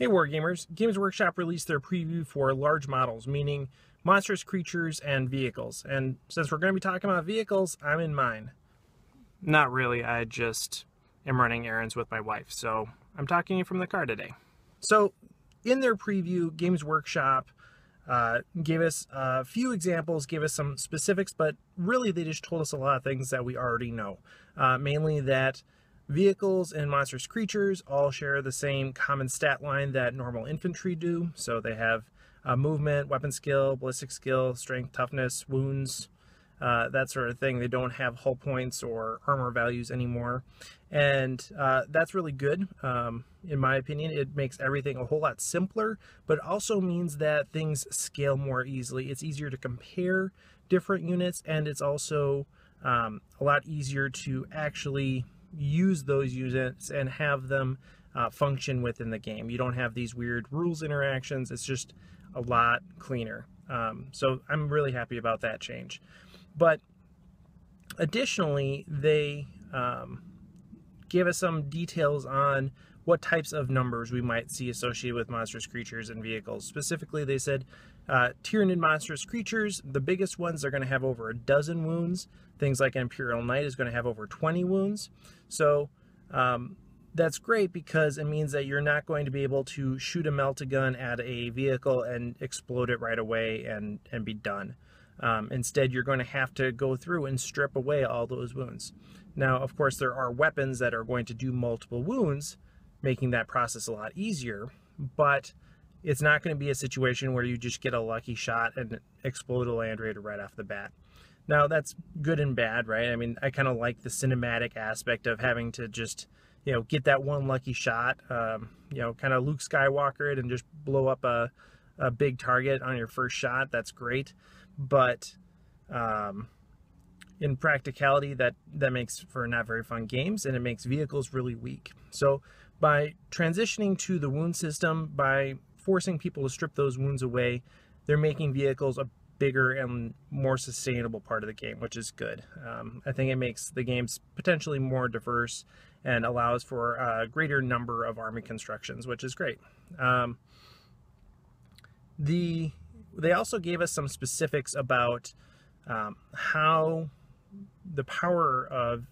Hey Wargamers, Games Workshop released their preview for large models, meaning monstrous creatures and vehicles. And since we're going to be talking about vehicles, I'm in mine. Not really, I just am running errands with my wife, so I'm talking to you from the car today. So in their preview, Games Workshop gave us a few examples, gave us some specifics, but really they just told us a lot of things that we already know. Mainly that vehicles and monstrous creatures all share the same common stat line that normal infantry do. So they have movement, weapon skill, ballistic skill, strength, toughness, wounds, that sort of thing. They don't have hull points or armor values anymore. And that's really good. In my opinion, it makes everything a whole lot simpler, but also means that things scale more easily. It's easier to compare different units, and it's also a lot easier to actually use those units and have them function within the game. You don't have these weird rules interactions. It's just a lot cleaner. So I'm really happy about that change. But additionally, they gave us some details on what types of numbers we might see associated with monstrous creatures and vehicles. Specifically, they said Tyranid monstrous creatures, the biggest ones, are going to have over a dozen wounds. Things like Imperial Knight is going to have over 20 wounds. So that's great because it means that you're not going to be able to shoot a melt-a-gun at a vehicle and explode it right away and be done. Instead, you're going to have to go through and strip away all those wounds. Now, of course, there are weapons that are going to do multiple wounds, making that process a lot easier, but it's not going to be a situation where you just get a lucky shot and explode a Land Raider right off the bat. Now, that's good and bad, right? I mean, I kind of like the cinematic aspect of having to just, get that one lucky shot, kind of Luke Skywalker it and just blow up a big target on your first shot. That's great. But in practicality, that makes for not very fun games, and it makes vehicles really weak. So by transitioning to the wound system, by forcing people to strip those wounds away, they're making vehicles a bigger and more sustainable part of the game, which is good. I think it makes the games potentially more diverse and allows for a greater number of army constructions, which is great. They also gave us some specifics about how the power of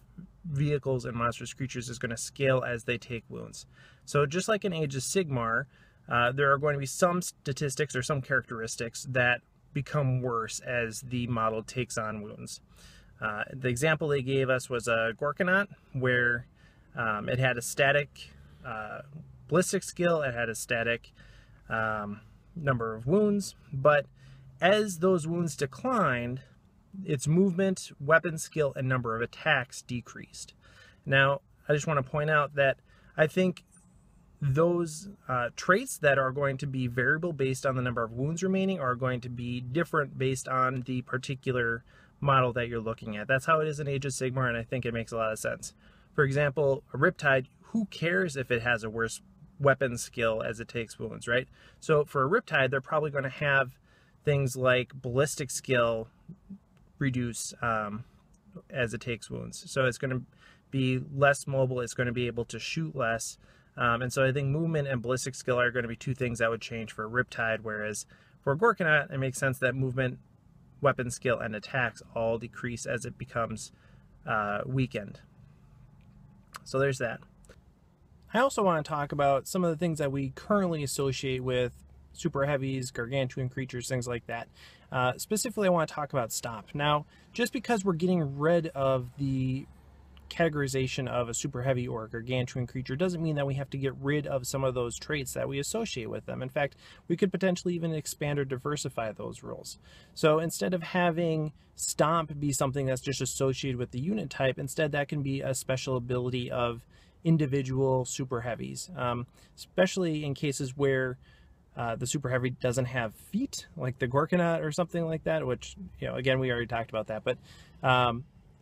vehicles and monstrous creatures is going to scale as they take wounds. So just like in Age of Sigmar, there are going to be some statistics or some characteristics that become worse as the model takes on wounds. The example they gave us was a Gorkanaut, where it had a static ballistic skill, it had a static number of wounds, but as those wounds declined, its movement, weapon skill, and number of attacks decreased. Now, I just want to point out that I think those traits that are going to be variable based on the number of wounds remaining are going to be different based on the particular model that you're looking at. That's how it is in Age of Sigmar, and I think it makes a lot of sense. For example, a Riptide, who cares if it has a worse weapon skill as it takes wounds, right? So for a Riptide, they're probably going to have things like ballistic skill reduce as it takes wounds. So it's going to be less mobile, it's going to be able to shoot less. And so I think movement and ballistic skill are going to be two things that would change for a Riptide, whereas for a Gorkanaut, it makes sense that movement, weapon skill, and attacks all decrease as it becomes weakened. So there's that. I also want to talk about some of the things that we currently associate with super heavies, gargantuan creatures, things like that. Specifically, I want to talk about stomp. Now, just because we're getting rid of the categorization of a super heavy or a gargantuan creature doesn't mean that we have to get rid of some of those traits that we associate with them. In fact, we could potentially even expand or diversify those rules. So instead of having stomp be something that's just associated with the unit type, instead that can be a special ability of individual super heavies, especially in cases where the super heavy doesn't have feet, like the Gorkanaut or something like that, which, again, we already talked about that, but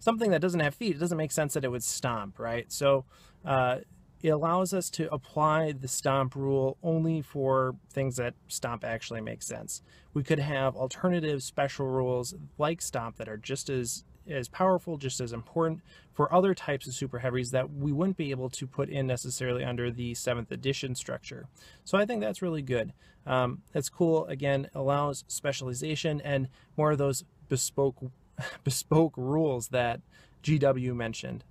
something that doesn't have feet, it doesn't make sense that it would stomp, right? So it allows us to apply the stomp rule only for things that stomp actually makes sense. We could have alternative special rules like stomp that are just as as powerful, just as important for other types of super heavies that we wouldn't be able to put in necessarily under the 7th edition structure. So I think that's really good. That's cool. Again, allows specialization and more of those bespoke rules that GW mentioned.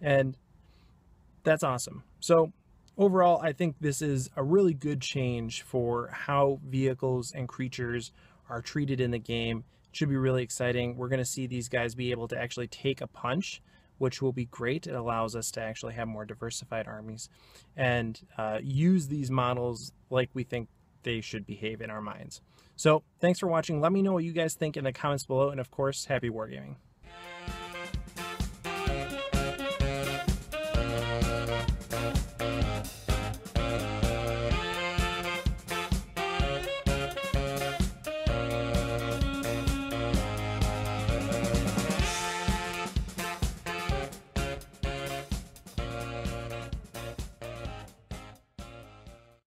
And that's awesome. So overall, I think this is a really good change for how vehicles and creatures are treated in the game. It should be really exciting. We're going to see these guys be able to actually take a punch, which will be great. It allows us to actually have more diversified armies and use these models like we think they should behave in our minds. So thanks for watching. Let me know what you guys think in the comments below. And of course, happy wargaming.